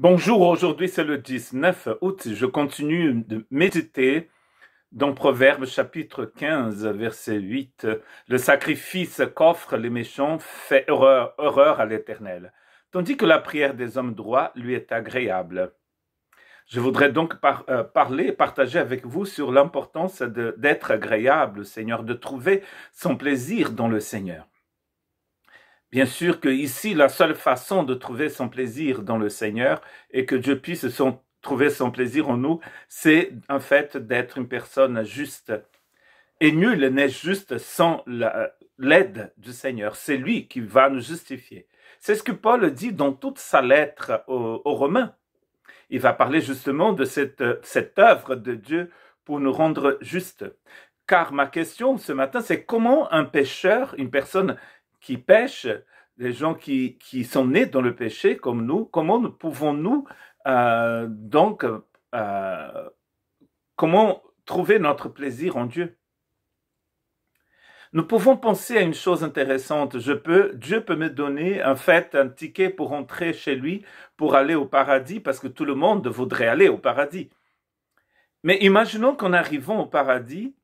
Bonjour, aujourd'hui c'est le 19 août. Je continue de méditer dans Proverbes chapitre 15, verset 8. Le sacrifice qu'offrent les méchants fait horreur à l'Éternel, tandis que la prière des hommes droits lui est agréable. Je voudrais donc partager avec vous sur l'importance d'être agréable au Seigneur, de trouver son plaisir dans le Seigneur. Bien sûr que ici, la seule façon de trouver son plaisir dans le Seigneur et que Dieu puisse trouver son plaisir en nous, c'est en fait d'être une personne juste. Et nul n'est juste sans l'aide du Seigneur. C'est lui qui va nous justifier. C'est ce que Paul dit dans toute sa lettre aux Romains. Il va parler justement de cette œuvre de Dieu pour nous rendre justes. Car ma question ce matin, c'est comment un pécheur, une personne qui pêchent, des gens qui sont nés dans le péché comme nous, comment pouvons-nous comment trouver notre plaisir en Dieu? Nous pouvons penser à une chose intéressante. Dieu peut me donner en fait un ticket pour entrer chez lui, pour aller au paradis, parce que tout le monde voudrait aller au paradis. Mais imaginons qu'en arrivant au paradis,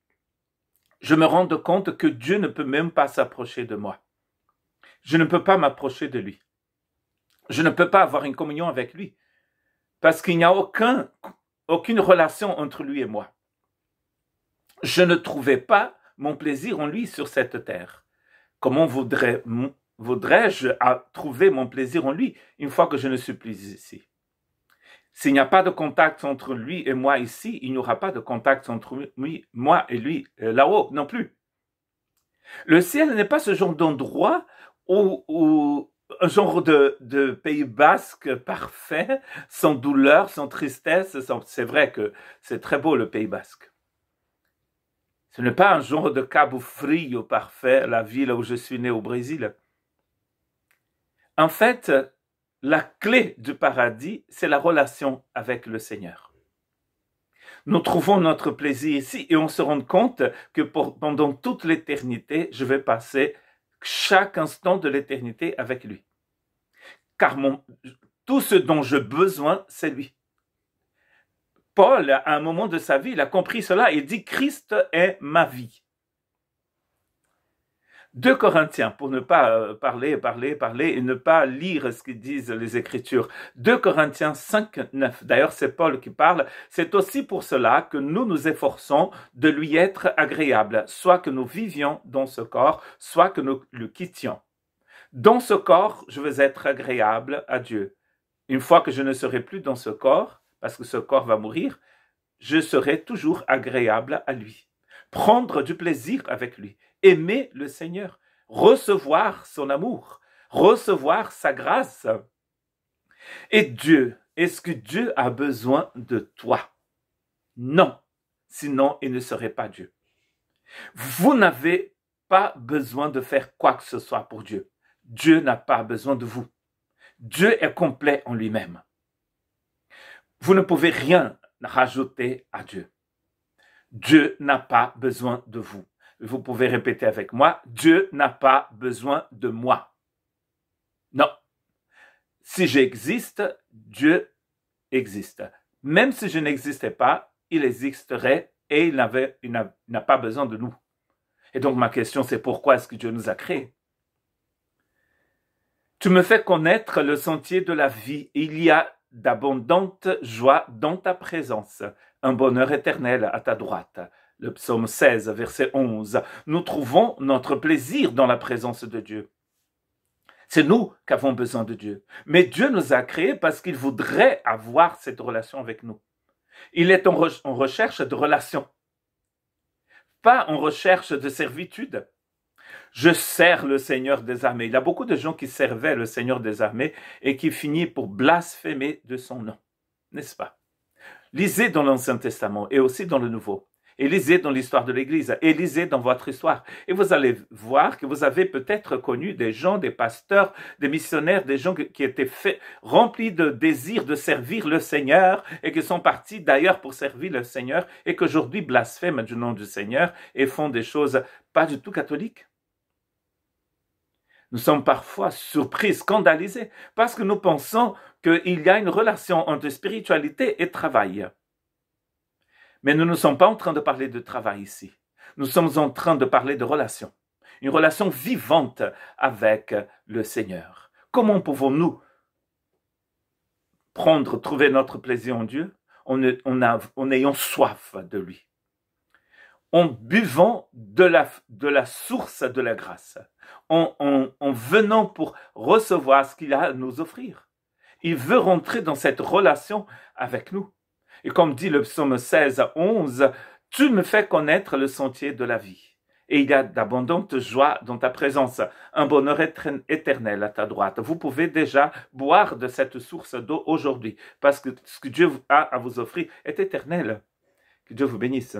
je me rende compte que Dieu ne peut même pas s'approcher de moi. Je ne peux pas m'approcher de lui. Je ne peux pas avoir une communion avec lui. Parce qu'il n'y a aucune relation entre lui et moi. Je ne trouvais pas mon plaisir en lui sur cette terre. Comment voudrais-je trouver mon plaisir en lui une fois que je ne suis plus ici? S'il n'y a pas de contact entre lui et moi ici, il n'y aura pas de contact entre moi et lui là-haut non plus. Le ciel n'est pas ce genre d'endroit où un genre de Pays Basque parfait, sans douleur, sans tristesse. C'est vrai que c'est très beau le Pays Basque. Ce n'est pas un genre de Cabo Frio parfait, la ville où je suis né au Brésil. En fait, la clé du paradis, c'est la relation avec le Seigneur. Nous trouvons notre plaisir ici et on se rend compte que pendant toute l'éternité, je vais passer chaque instant de l'éternité avec lui. Car tout ce dont j'ai besoin, c'est lui. Paul, à un moment de sa vie, il a compris cela. Il dit, Christ est ma vie. 2 Corinthiens, pour ne pas parler et ne pas lire ce que disent les Écritures. 2 Corinthiens 5, 9. D'ailleurs, c'est Paul qui parle. C'est aussi pour cela que nous nous efforçons de lui être agréable, soit que nous vivions dans ce corps, soit que nous le quittions. Dans ce corps, je veux être agréable à Dieu. Une fois que je ne serai plus dans ce corps, parce que ce corps va mourir, je serai toujours agréable à lui. Prendre du plaisir avec lui. Aimer le Seigneur. Recevoir son amour. Recevoir sa grâce. Et Dieu, est-ce que Dieu a besoin de toi? Non. Sinon, il ne serait pas Dieu. Vous n'avez pas besoin de faire quoi que ce soit pour Dieu. Dieu n'a pas besoin de vous. Dieu est complet en lui-même. Vous ne pouvez rien rajouter à Dieu. Dieu n'a pas besoin de vous. Vous pouvez répéter avec moi, Dieu n'a pas besoin de moi. Non. Si j'existe, Dieu existe. Même si je n'existais pas, il existerait et il n'a pas besoin de nous. Et donc ma question, c'est pourquoi est-ce que Dieu nous a créés? Tu me fais connaître le sentier de la vie. Il y a d'abondantes joies dans ta présence, un bonheur éternel à ta droite. Le psaume 16, verset 11. Nous trouvons notre plaisir dans la présence de Dieu. C'est nous qui avons besoin de Dieu. Mais Dieu nous a créés parce qu'il voudrait avoir cette relation avec nous. Il est en recherche de relation, pas en recherche de servitude. Je sers le Seigneur des armées. Il y a beaucoup de gens qui servaient le Seigneur des armées et qui finissent pour blasphémer de son nom, n'est-ce pas? Lisez dans l'Ancien Testament et aussi dans le Nouveau. Et lisez dans l'histoire de l'Église. Et lisez dans votre histoire. Et vous allez voir que vous avez peut-être connu des gens, des pasteurs, des missionnaires, des gens qui étaient remplis de désir de servir le Seigneur et qui sont partis d'ailleurs pour servir le Seigneur et qu'aujourd'hui blasphèment du nom du Seigneur et font des choses pas du tout catholiques. Nous sommes parfois surpris, scandalisés, parce que nous pensons qu'il y a une relation entre spiritualité et travail. Mais nous ne sommes pas en train de parler de travail ici. Nous sommes en train de parler de relation. Une relation vivante avec le Seigneur. Comment pouvons-nous trouver notre plaisir en Dieu en ayant soif de lui, en buvant de la source de la grâce, en venant pour recevoir ce qu'il a à nous offrir. Il veut rentrer dans cette relation avec nous. Et comme dit le psaume 16 à 11, « Tu me fais connaître le sentier de la vie. Et il y a d'abondantes joies dans ta présence, un bonheur éternel à ta droite. » Vous pouvez déjà boire de cette source d'eau aujourd'hui, parce que ce que Dieu a à vous offrir est éternel. Que Dieu vous bénisse.